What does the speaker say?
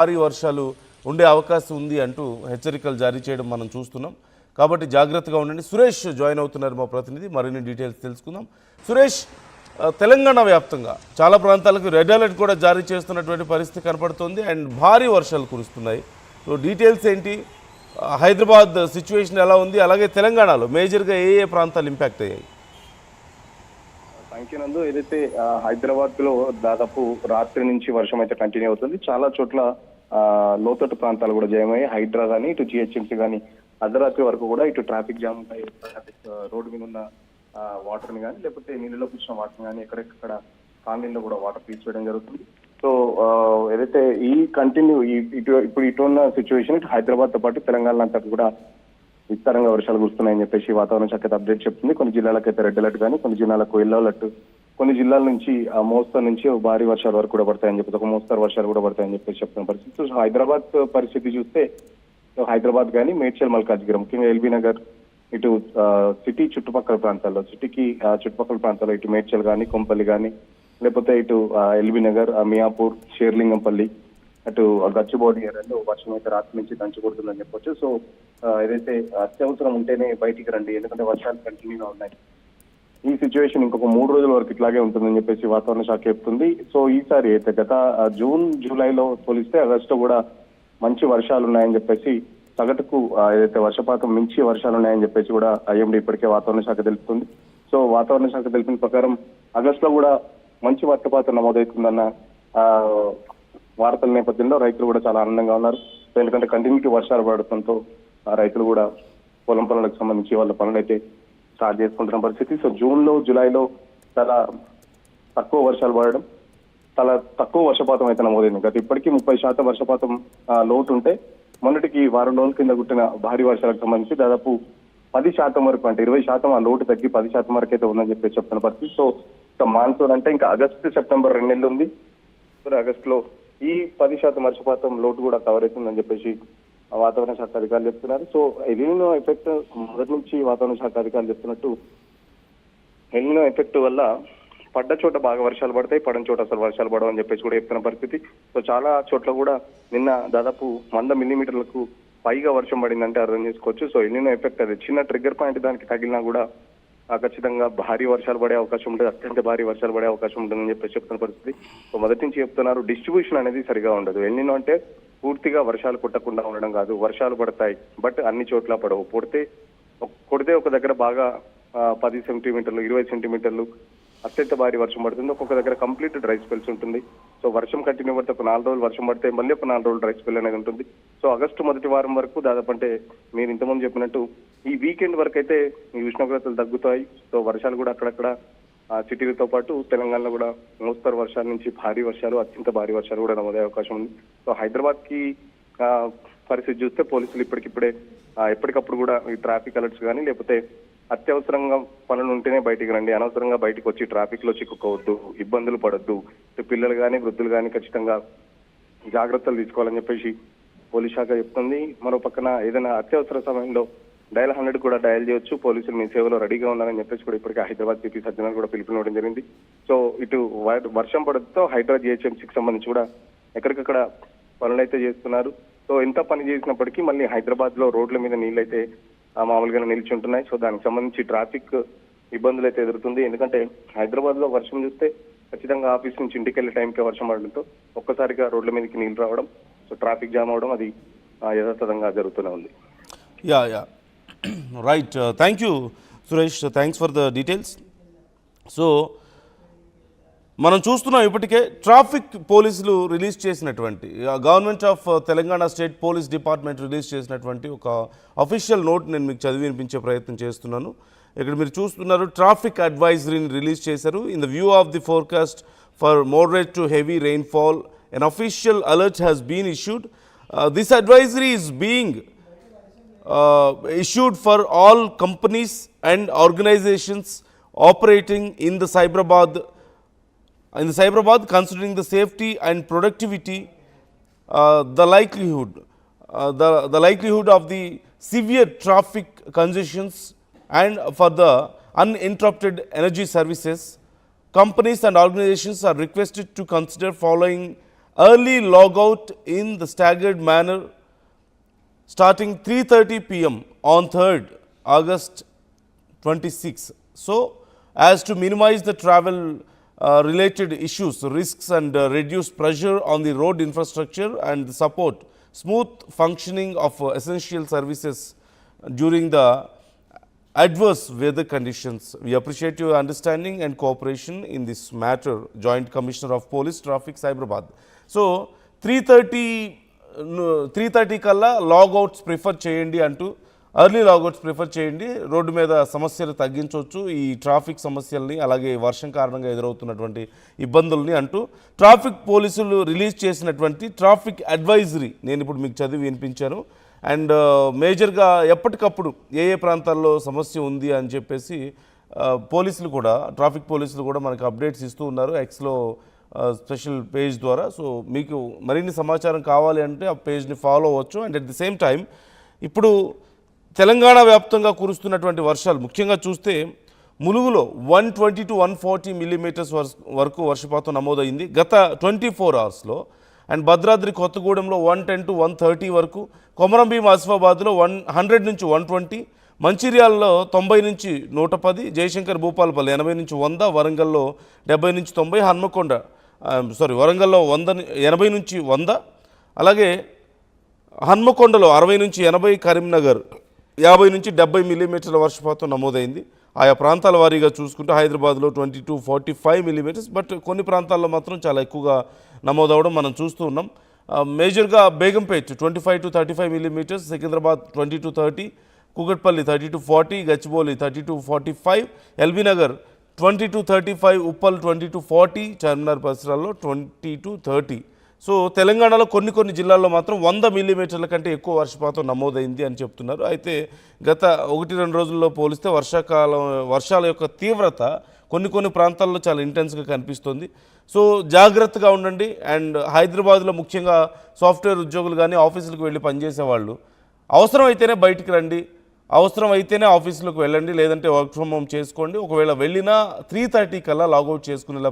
భారీ వర్షాలు ఉండే అవకాశం ఉంది అంటూ హెచ్చరికలు జారీ చేయడం మనం చూస్తున్నాం. కాబట్టి జాగ్రత్తగా ఉండండి. సురేష్ జాయిన్ అవుతున్నారు మా ప్రతినిధి, మరిన్ని డీటెయిల్స్ తెలుసుకుందాం. సురేష్, తెలంగాణ వ్యాప్తంగా చాలా ప్రాంతాలకు రెడ్ అలర్ట్ కూడా జారీ చేస్తున్నటువంటి పరిస్థితి కనపడుతుంది అండ్ భారీ వర్షాలు కురుస్తున్నాయి. సో డీటెయిల్స్ ఏంటి, హైదరాబాద్ సిచ్యువేషన్ ఎలా ఉంది, అలాగే తెలంగాణలో మేజర్గా ఏ ఏ ప్రాంతాలు ఇంపాక్ట్ అయ్యాయి? సంఖ్యనందు ఏదైతే హైదరాబాద్ లో దాదాపు రాత్రి నుంచి వర్షం అయితే కంటిన్యూ అవుతుంది. చాలా చోట్ల లోతట్టు ప్రాంతాలు కూడా జయమయ్యాయి. హైడ్రా కానీ ఇటు జిహెచ్ఎంసీ కానీ అర్ధరాత్రి వరకు కూడా ఇటు ట్రాఫిక్ జామ్ ఉంటాయి. రోడ్డు మీద ఉన్న వాటర్ ని కానీ లేకపోతే నీళ్ళలో కూర్చున్న వాటర్ కానీ ఎక్కడెక్కడ కాలనీలో కూడా వాటర్ తీసివేయడం జరుగుతుంది. సో ఏదైతే ఈ కంటిన్యూ ఇప్పుడు ఇటు ఉన్న సిచ్యువేషన్ ఇటు హైదరాబాద్ తో పాటు తెలంగాణ అంతా కూడా విస్తారంగా వర్షాలు కురుస్తున్నాయని చెప్పేసి వాతావరణ శాఖ అప్డేట్ చెప్తుంది. కొన్ని జిల్లాలకైతే రెడ్ అలర్ట్ కానీ కొన్ని జిల్లాలకు ఎల్లో అలర్ట్, కొన్ని జిల్లాల నుంచి మోస్తరు నుంచి భారీ వర్షాల వరకు కూడా పడతాయని చెప్పేసి, ఒక మోస్తరు వర్షాలు కూడా పడతాయని చెప్పేసి చెప్తున్న పరిస్థితి. సో హైదరాబాద్ పరిస్థితి చూస్తే హైదరాబాద్ కానీ మేడ్చల్ మల్కాజ్గిరి ముఖ్యంగా ఎల్బీ నగర్ ఇటు సిటీ చుట్టుపక్కల ప్రాంతాల్లో, సిటీకి చుట్టుపక్కల ప్రాంతాల్లో ఇటు మేడ్చల్ కానీ కొంపల్లి కానీ లేకపోతే ఇటు ఎల్బీ నగర్ మియాపూర్ షేర్లింగంపల్లి అటు గచ్చిబౌలి ఏరియాలో వర్షం అయితే రాత్రి నుంచి దంచి కొడుతుందని చెప్పొచ్చు. సో ఏదైతే అత్యవసరం ఉంటేనే బయటికి రండి, ఎందుకంటే వర్షాలు కంటిన్యూగా ఉన్నాయి. ఈ సిచ్యువేషన్ ఇంకొక 3 రోజుల వరకు ఇట్లాగే ఉంటుందని చెప్పేసి వాతావరణ శాఖ చెప్తుంది. సో ఈసారి అయితే గత జూన్ జూలైలో పోలిస్తే ఆగస్టు కూడా మంచి వర్షాలు ఉన్నాయని చెప్పేసి, సగటుకు ఏదైతే వర్షపాతం మించి వర్షాలు ఉన్నాయని చెప్పేసి కూడా ఐఎండీ ఇప్పటికే వాతావరణ శాఖ తెలుపుతుంది. సో వాతావరణ శాఖ తెలిపిన ప్రకారం ఆగస్టులో కూడా మంచి వర్షపాతం నమోదవుతుందన్న వార్తల నేపథ్యంలో రైతులు కూడా చాలా ఆనందంగా ఉన్నారు. ఎందుకంటే కంటిన్యూటీ వర్షాలు పడటంతో రైతులు కూడా పొలం పనులకు సంబంధించి వాళ్ళ పనులు అయితే స్టార్ట్ చేసుకుంటున్న పరిస్థితి. సో జూన్ లో జూలైలో చాలా తక్కువ వర్షాలు పడడం, చాలా తక్కువ వర్షపాతం అయితే నమోదైంది. గత ఇప్పటికీ 30% వర్షపాతం లోటు ఉంటే మొన్నటికి వారం రోజుల కింద కుట్టిన భారీ వర్షాలకు సంబంధించి దాదాపు 10% వరకు, అంటే 20% ఆ లోటు తగ్గి 10% వరకు అయితే ఉందని చెప్పి చెప్తున్న పరిస్థితి. సో మాన్సూన్ అంటే ఇంకా ఆగస్టు సెప్టెంబర్ 2 నెలలు ఉంది. ఆగస్టులో ఈ 10% వర్షపాతం లోటు కూడా కవర్ అవుతుందని చెప్పేసి వాతావరణ శాఖ అధికారులు చెప్తున్నారు. సో ఎల్నినో ఎఫెక్ట్ మొదటి నుంచి వాతావరణ శాఖ అధికారులు చెప్తున్నట్టు ఎల్నినో ఎఫెక్ట్ వల్ల పడ్డ చోట బాగా వర్షాలు పడతాయి, పడని చోట అసలు వర్షాలు పడవని చెప్పేసి కూడా చెప్తున్న పరిస్థితి. సో చాలా చోట్ల కూడా నిన్న దాదాపు 100 మిల్లీమీటర్లకు పైగా వర్షం పడిందంటే అర్థం చేసుకోవచ్చు. సో ఎల్నినో ఎఫెక్ట్ అది చిన్న ట్రిగ్గర్ పాయింట్ దానికి తగిలినా కూడా ఖచ్చితంగా భారీ వర్షాలు పడే అవకాశం ఉంటుంది, అత్యంత భారీ వర్షాలు పడే అవకాశం ఉంటుందని చెప్పేసి చెప్తున్న పరిస్థితి. సో మొదటి నుంచి చెప్తున్నారు డిస్ట్రిబ్యూషన్ అనేది సరిగా ఉండదు. ఎల్నినో అంటే పూర్తిగా వర్షాలు కొట్టకుండా ఉండడం కాదు, వర్షాలు పడతాయి బట్ అన్ని చోట్ల పడవు. కొడితే ఒక దగ్గర బాగా 10 సెంటీమీటర్లు 20 సెంటీమీటర్లు అత్యంత భారీ వర్షం పడుతుంది, ఒక్కొక్క దగ్గర కంప్లీట్ డ్రై స్పెల్స్ ఉంటుంది. సో వర్షం కంటిన్యూ పడితే ఒక 4 రోజులు వర్షం పడితే మళ్ళీ ఒక 4 రోజులు డ్రై స్పెల్ అనేది ఉంటుంది. సో ఆగస్టు మొదటి వారం వరకు దాదాపు అంటే మీరు ఇంతకుముందు చెప్పినట్టు ఈ వీకెండ్ వరకు అయితే ఈ ఉష్ణోగ్రతలు తగ్గుతాయి. సో వర్షాలు కూడా అక్కడక్కడ సిటీలతో పాటు తెలంగాణలో కూడా మోస్తరు వర్షాల నుంచి భారీ వర్షాలు, అత్యంత భారీ వర్షాలు కూడా నమోదయ్యే అవకాశం ఉంది. సో హైదరాబాద్ కి పరిస్థితి చూస్తే పోలీసులు ఇప్పటికిప్పుడే ఎప్పటికప్పుడు కూడా ఈ ట్రాఫిక్ అలర్ట్స్ కానీ లేకపోతే అత్యవసరంగా పనులు ఉంటేనే బయటికి రండి, అనవసరంగా బయటకు వచ్చి ట్రాఫిక్ లో చిక్కుకోవద్దు, ఇబ్బందులు పడొద్దు, పిల్లలు కానీ వృద్ధులు కానీ ఖచ్చితంగా జాగ్రత్తలు తీసుకోవాలని చెప్పేసి పోలీస్ శాఖ చెప్తుంది. మరో పక్కన ఏదైనా అత్యవసర సమయంలో డయల్ 100 కూడా డయల్ చేయొచ్చు, పోలీసులు మీ సేవలో రెడీగా ఉన్నారని చెప్పేసి కూడా ఇప్పటికే హైదరాబాద్ సిపి సజ్జనార్ కూడా పిలుపునివ్వడం జరిగింది. సో ఇటు వర్షం పడడంతో హైదరాబాద్ జిహెచ్ఎంసీకి సంబంధించి కూడా ఎక్కడికక్కడ పనులు అయితే చేస్తున్నారు. సో ఎంత పని చేసినప్పటికీ మళ్ళీ హైదరాబాద్ లో రోడ్ల మీద నీళ్ళు అయితే మామూలుగానే నిలిచి ఉంటున్నాయి. సో దానికి సంబంధించి ట్రాఫిక్ ఇబ్బందులు అయితే ఎదురుతుంది. ఎందుకంటే హైదరాబాద్ లో వర్షం చూస్తే ఖచ్చితంగా ఆఫీస్ నుంచి ఇంటికి వెళ్ళే టైంకే వర్షం పడడంతో ఒక్కసారిగా రోడ్ల మీదకి నీళ్లు రావడం, సో ట్రాఫిక్ జామ్ అవడం అది యథాతథంగా జరుగుతూనే ఉంది. Yeah right, thank you Suresh, thanks for the details. So మనం చూస్తున్నాం ఇప్పటికే ట్రాఫిక్ పోలీసులు రిలీజ్ చేసినటువంటి, government of Telangana state police department release చేసినటువంటి ఒక అఫీషియల్ నోట్ నేను మీకు చదివి వినిపించే ప్రయత్నం చేస్తున్నాను. ఇక్కడ మీరు చూస్తున్నారు, ట్రాఫిక్ అడ్వైజరీని రిలీజ్ చేశారు. In the view of the forecast for moderate to heavy rainfall an official alert has been issued. This advisory is being issued for all companies and organizations operating in the Cyberabad considering the safety and productivity, the likelihood of the severe traffic congestions and for the uninterrupted energy services. Companies and organizations are requested to consider following early logout in the staggered manner starting 3:30 p.m. on 3rd August 26. So, as to minimize the travel related issues, risks, and reduce pressure on the road infrastructure and support smooth functioning of essential services during the adverse weather conditions. We appreciate your understanding and cooperation in this matter, Joint Commissioner of Police Traffic, Cyberabad. So, 3:30 కల్లా లాగౌట్స్ prefer చేయండి అంటూ early లాగౌట్స్ prefer చేయండి, road మీద సమస్యలు తగ్గించవచ్చు ఈ traffic సమస్యల్ని, అలాగే వర్షం కారణంగా ఎదురవుతున్నటువంటి ఇబ్బందుల్ని అంటూ ట్రాఫిక్ పోలీసులు రిలీజ్ చేసినటువంటి ట్రాఫిక్ అడ్వైజరీ నేను ఇప్పుడు మీకు చదివి వినిపించాను. అండ్ మేజర్గా ఎప్పటికప్పుడు ఏ ఏ ప్రాంతాల్లో సమస్య ఉంది అని చెప్పేసి పోలీసులు కూడా, ట్రాఫిక్ పోలీసులు కూడా మనకు అప్డేట్స్ ఇస్తూ ఉన్నారు ఎక్స్లో స్పెషల్ పేజ్ ద్వారా. సో మీకు మరిన్ని సమాచారం కావాలి అంటే ఆ పేజ్ని ఫాలో అవ్వచ్చు. And at the same time ఇప్పుడు తెలంగాణ వ్యాప్తంగా కురుస్తున్నటువంటి వర్షాలు ముఖ్యంగా చూస్తే ములుగులో 120 to 140 మిల్లీమీటర్స్ వరకు వర్షపాతం నమోదైంది గత 24 అవర్స్లో. అండ్ భద్రాద్రి కొత్తగూడెంలో 110 to 130 వరకు, కొమరంభీం ఆసిఫాబాద్లో 100 నుంచి 120, మంచిర్యాలలో 90 నుంచి 110, జయశంకర్ భూపాలపల్లి 80 నుంచి 100, వరంగల్లో 70 నుంచి 90, వరంగల్లో 80 నుంచి 100, అలాగే హన్మకొండలో 60 నుంచి 80, కరీంనగర్ 50 నుంచి 70 మిల్లీమీటర్ల వర్షపాతం నమోదైంది. ఆయా ప్రాంతాల వారీగా చూసుకుంటే హైదరాబాద్లో 20 to 45 మిల్లీమీటర్స్, బట్ కొన్ని ప్రాంతాల్లో మాత్రం చాలా ఎక్కువగా నమోదవడం మనం చూస్తూ ఉన్నాం. మేజర్గా Begumpet 25 to 35 millimeters, Secunderabad 20 to 30, Kukatpally 30 to 40, Gachibowli 30 to 45, LB Nagar 20 to 35, Uppal 20 to 40, Charminar పరిసరాల్లో 20 to 30. సో తెలంగాణలో కొన్ని జిల్లాల్లో మాత్రం 100 మిల్లీమీటర్ల కంటే ఎక్కువ వర్షపాతం నమోదైంది అని చెప్తున్నారు. అయితే గత 1-2 రోజుల్లో పోలిస్తే వర్షాల యొక్క తీవ్రత కొన్ని ప్రాంతాల్లో చాలా ఇంటెన్స్గా కనిపిస్తుంది. సో జాగ్రత్తగా ఉండండి. అండ్ హైదరాబాద్లో ముఖ్యంగా సాఫ్ట్వేర్ ఉద్యోగులు కానీ ఆఫీసులకు వెళ్ళి పనిచేసే వాళ్ళు అవసరం అయితేనే బయటికి రండి, అవసరం అయితేనే ఆఫీసులకు వెళ్ళండి, లేదంటే వర్క్ ఫ్రమ్ హోమ్ చేసుకోండి. ఒకవేళ వెళ్ళినా 3:30 కల్లా లాగౌట్ చేసుకునేలా